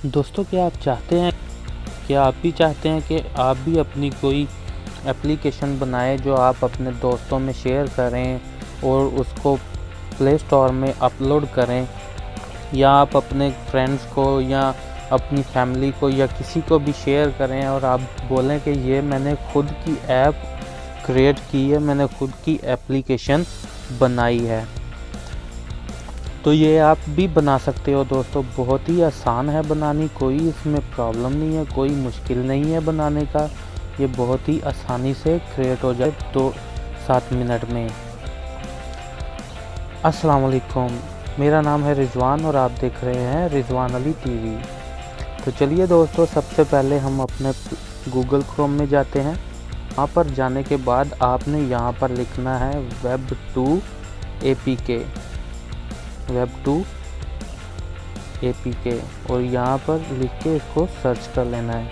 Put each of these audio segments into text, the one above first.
दोस्तों, क्या आप भी चाहते हैं कि आप भी अपनी कोई एप्लीकेशन बनाएं जो आप अपने दोस्तों में शेयर करें और उसको प्ले स्टोर में अपलोड करें, या आप अपने फ्रेंड्स को या अपनी फैमिली को या किसी को भी शेयर करें और आप बोलें कि ये मैंने खुद की ऐप क्रिएट की है, मैंने खुद की एप्लीकेशन बनाई है। तो ये आप भी बना सकते हो दोस्तों। बहुत ही आसान है बनानी, कोई इसमें प्रॉब्लम नहीं है, कोई मुश्किल नहीं है बनाने का। ये बहुत ही आसानी से क्रिएट हो जाए 2-7 मिनट में। अस्सलाम वालेकुम, मेरा नाम है रिजवान और आप देख रहे हैं रिजवान अली टीवी। तो चलिए दोस्तों, सबसे पहले हम अपने गूगल क्रोम में जाते हैं। वहाँ पर जाने के बाद आपने यहाँ पर लिखना है Web2 APK, Web2 APK, और यहाँ पर लिख के इसको सर्च कर लेना है।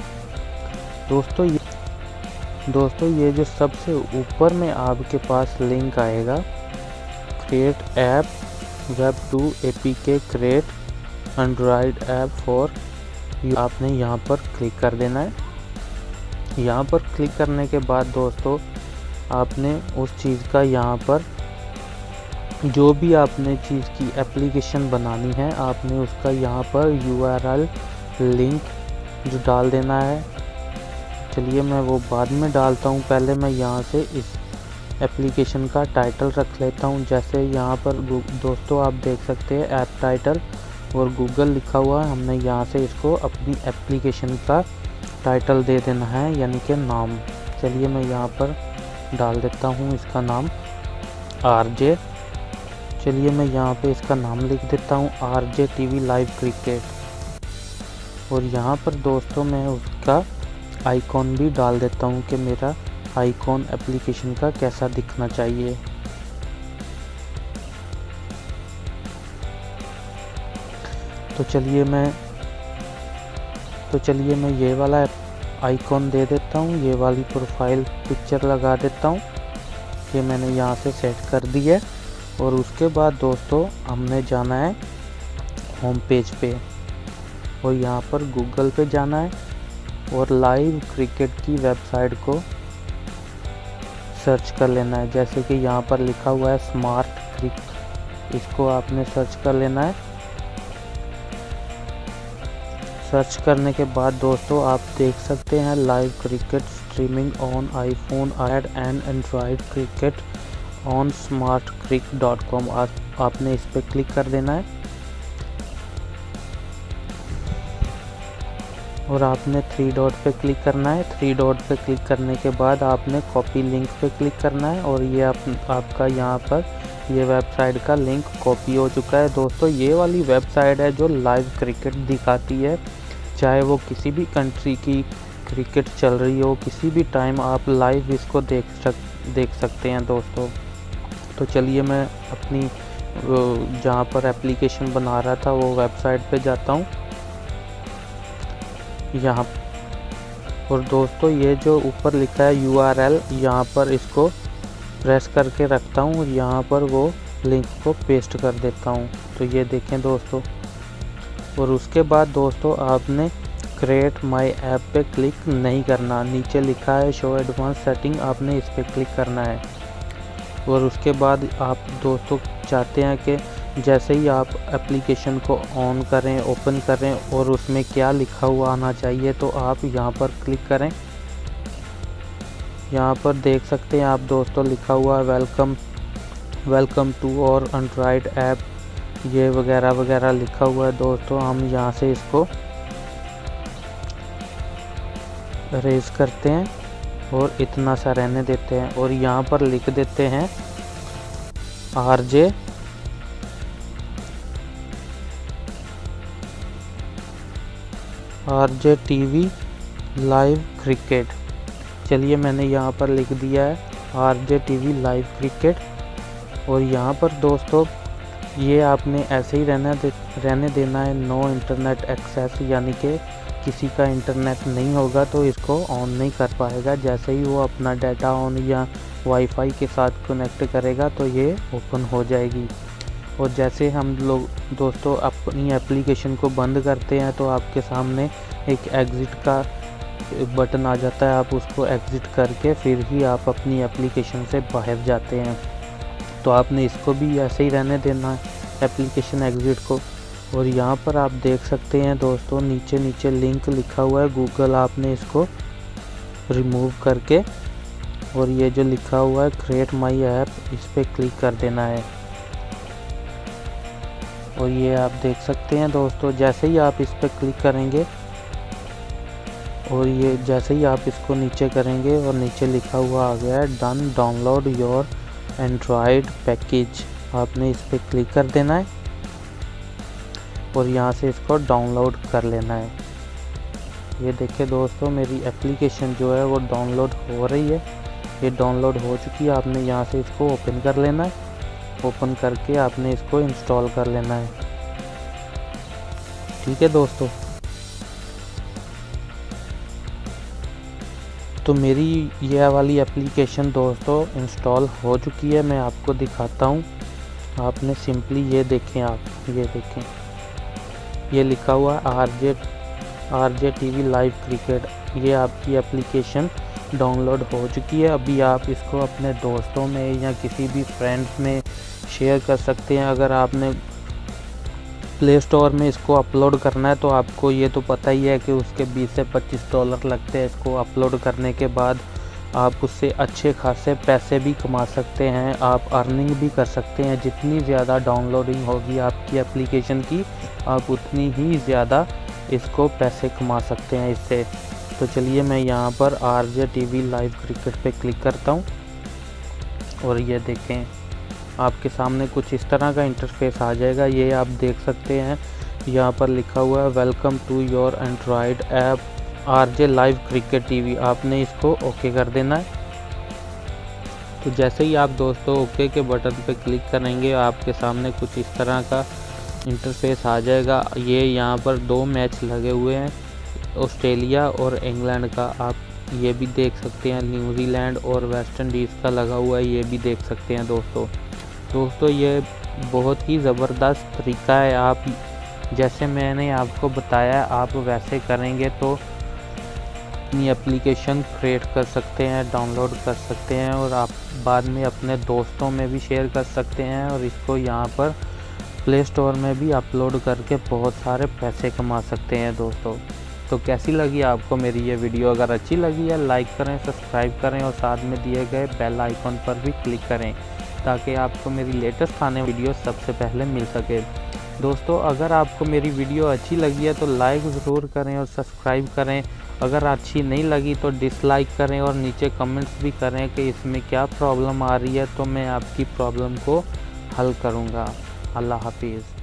दोस्तों ये जो सबसे ऊपर में आपके पास लिंक आएगा, create app Web2 APK create Android app for, आपने यहाँ पर क्लिक कर देना है। यहाँ पर क्लिक करने के बाद दोस्तों आपने उस चीज़ का, यहाँ पर जो भी आपने चीज़ की एप्लीकेशन बनानी है, आपने उसका यहाँ पर URL लिंक जो डाल देना है। चलिए मैं वो बाद में डालता हूँ, पहले मैं यहाँ से इस एप्लीकेशन का टाइटल रख लेता हूँ। जैसे यहाँ पर दोस्तों आप देख सकते हैं ऐप टाइटल और गूगल लिखा हुआ है, हमने यहाँ से इसको अपनी एप्लीकेशन का टाइटल दे देना है, यानी कि नाम। चलिए मैं यहाँ पर डाल देता हूँ इसका नाम RJ। चलिए मैं यहाँ पे इसका नाम लिख देता हूँ RJ TV लाइव क्रिकेट। और यहाँ पर दोस्तों मैं उसका आइकॉन भी डाल देता हूँ कि मेरा आइकॉन एप्लीकेशन का कैसा दिखना चाहिए। तो चलिए मैं ये वाला आइकॉन दे देता हूँ, ये वाली प्रोफाइल पिक्चर लगा देता हूँ। ये मैंने यहाँ से सेट कर दी है। और उसके बाद दोस्तों हमने जाना है होम पेज पे, और यहाँ पर गूगल पे जाना है और लाइव क्रिकेट की वेबसाइट को सर्च कर लेना है। जैसे कि यहाँ पर लिखा हुआ है स्मार्ट क्रिक, इसको आपने सर्च कर लेना है। सर्च करने के बाद दोस्तों आप देख सकते हैं live cricket streaming on iPhone, iPad and Android cricket on smartcrick.com। आपने इस पर क्लिक कर देना है और आपने 3 डॉट पे क्लिक करना है। 3 डॉट पे क्लिक करने के बाद आपने कॉपी लिंक पे क्लिक करना है और ये आपका यहाँ पर ये वेबसाइट का लिंक कॉपी हो चुका है। दोस्तों ये वाली वेबसाइट है जो लाइव क्रिकेट दिखाती है, चाहे वो किसी भी कंट्री की क्रिकेट चल रही हो, किसी भी टाइम आप लाइव इसको देख सकते हैं दोस्तों। तो चलिए मैं अपनी जहाँ पर एप्लीकेशन बना रहा था वो वेबसाइट पे जाता हूँ यहाँ। और दोस्तों ये जो ऊपर लिखा है URL, यहाँ पर इसको प्रेस करके रखता हूँ और यहाँ पर वो लिंक को पेस्ट कर देता हूँ। तो ये देखें दोस्तों। और उसके बाद दोस्तों आपने क्रिएट माय ऐप पे क्लिक नहीं करना, नीचे लिखा है शो एडवांस सेटिंग, आपने इस पर क्लिक करना है। और उसके बाद आप दोस्तों चाहते हैं कि जैसे ही आप एप्लीकेशन को ऑन करें, ओपन करें और उसमें क्या लिखा हुआ आना चाहिए, तो आप यहाँ पर क्लिक करें। यहाँ पर देख सकते हैं आप दोस्तों लिखा हुआ है वेलकम टू और एंड्रॉयड ऐप, ये वगैरह वगैरह लिखा हुआ है दोस्तों। हम यहाँ से इसको रेज करते हैं और इतना सा रहने देते हैं और यहाँ पर लिख देते हैं RJ TV लाइव क्रिकेट। चलिए मैंने यहाँ पर लिख दिया है RJ TV लाइव क्रिकेट। और यहाँ पर दोस्तों ये आपने ऐसे ही रहने देना है, नो इंटरनेट एक्सेस, यानी कि किसी का इंटरनेट नहीं होगा तो इसको ऑन नहीं कर पाएगा। जैसे ही वो अपना डाटा ऑन या वाईफाई के साथ कनेक्ट करेगा तो ये ओपन हो जाएगी। और जैसे हम लोग दोस्तों अपनी एप्लीकेशन को बंद करते हैं तो आपके सामने एक एग्ज़िट का बटन आ जाता है। आप उसको एग्ज़िट करके फिर ही आप अपनी एप्लीकेशन से बाहर जाते हैं। तो आपने इसको भी ऐसे ही रहने देना है, एप्लीकेशन एग्ज़िट को। और यहाँ पर आप देख सकते हैं दोस्तों, नीचे लिंक लिखा हुआ है गूगल, आपने इसको रिमूव करके और ये जो लिखा हुआ है क्रिएट माई ऐप, इस पर क्लिक कर देना है। और ये आप देख सकते हैं दोस्तों, जैसे ही आप इस पर क्लिक करेंगे और ये जैसे ही आप इसको नीचे करेंगे और नीचे लिखा हुआ आ गया है done download your Android package, आपने इस पर क्लिक कर देना है और यहाँ से इसको डाउनलोड कर लेना है। ये देखिए दोस्तों, मेरी एप्लीकेशन जो है वो डाउनलोड हो रही है, ये डाउनलोड हो चुकी है। आपने यहाँ से इसको ओपन कर लेना है, ओपन करके आपने इसको इंस्टॉल कर लेना है। ठीक है दोस्तों, तो मेरी ये वाली एप्लीकेशन दोस्तों इंस्टॉल हो चुकी है। मैं आपको दिखाता हूँ। आपने सिंपली ये देखें, आप ये देखें, ये लिखा हुआ है आरजे टीवी लाइव क्रिकेट। ये आपकी एप्लीकेशन डाउनलोड हो चुकी है। अभी आप इसको अपने दोस्तों में या किसी भी फ्रेंड्स में शेयर कर सकते हैं। अगर आपने प्ले स्टोर में इसको अपलोड करना है तो आपको ये तो पता ही है कि उसके 20 से $25 लगते हैं। इसको अपलोड करने के बाद आप उससे अच्छे खासे पैसे भी कमा सकते हैं, आप अर्निंग भी कर सकते हैं। जितनी ज़्यादा डाउनलोडिंग होगी आपकी एप्लीकेशन की, आप उतनी ही ज़्यादा इसको पैसे कमा सकते हैं इससे। तो चलिए मैं यहाँ पर आरजे टीवी लाइव क्रिकेट पे क्लिक करता हूँ और ये देखें, आपके सामने कुछ इस तरह का इंटरफेस आ जाएगा। ये आप देख सकते हैं, यहाँ पर लिखा हुआ है welcome to your Android app RJ live cricket TV, आपने इसको ओके कर देना है। तो जैसे ही आप दोस्तों ओके के बटन पे क्लिक करेंगे, आपके सामने कुछ इस तरह का इंटरफेस आ जाएगा। ये यहाँ पर 2 मैच लगे हुए हैं, ऑस्ट्रेलिया और इंग्लैंड का, आप ये भी देख सकते हैं। न्यूजीलैंड और वेस्ट इंडीज़ का लगा हुआ है, ये भी देख सकते हैं दोस्तों। ये बहुत ही ज़बरदस्त तरीका है। आप जैसे मैंने आपको बताया, आप वैसे करेंगे तो अपनी एप्लीकेशन क्रिएट कर सकते हैं, डाउनलोड कर सकते हैं और आप बाद में अपने दोस्तों में भी शेयर कर सकते हैं और इसको यहाँ पर प्ले स्टोर में भी अपलोड करके बहुत सारे पैसे कमा सकते हैं दोस्तों। तो कैसी लगी आपको मेरी ये वीडियो? अगर अच्छी लगी है लाइक करें, सब्सक्राइब करें और साथ में दिए गए बेल आइकॉन पर भी क्लिक करें ताकि आपको मेरी लेटेस्ट आने वीडियो सबसे पहले मिल सके। दोस्तों अगर आपको मेरी वीडियो अच्छी लगी है तो लाइक ज़रूर करें और सब्सक्राइब करें। अगर अच्छी नहीं लगी तो डिसलाइक करें और नीचे कमेंट्स भी करें कि इसमें क्या प्रॉब्लम आ रही है, तो मैं आपकी प्रॉब्लम को हल करूँगा। अल्लाह हाफिज़।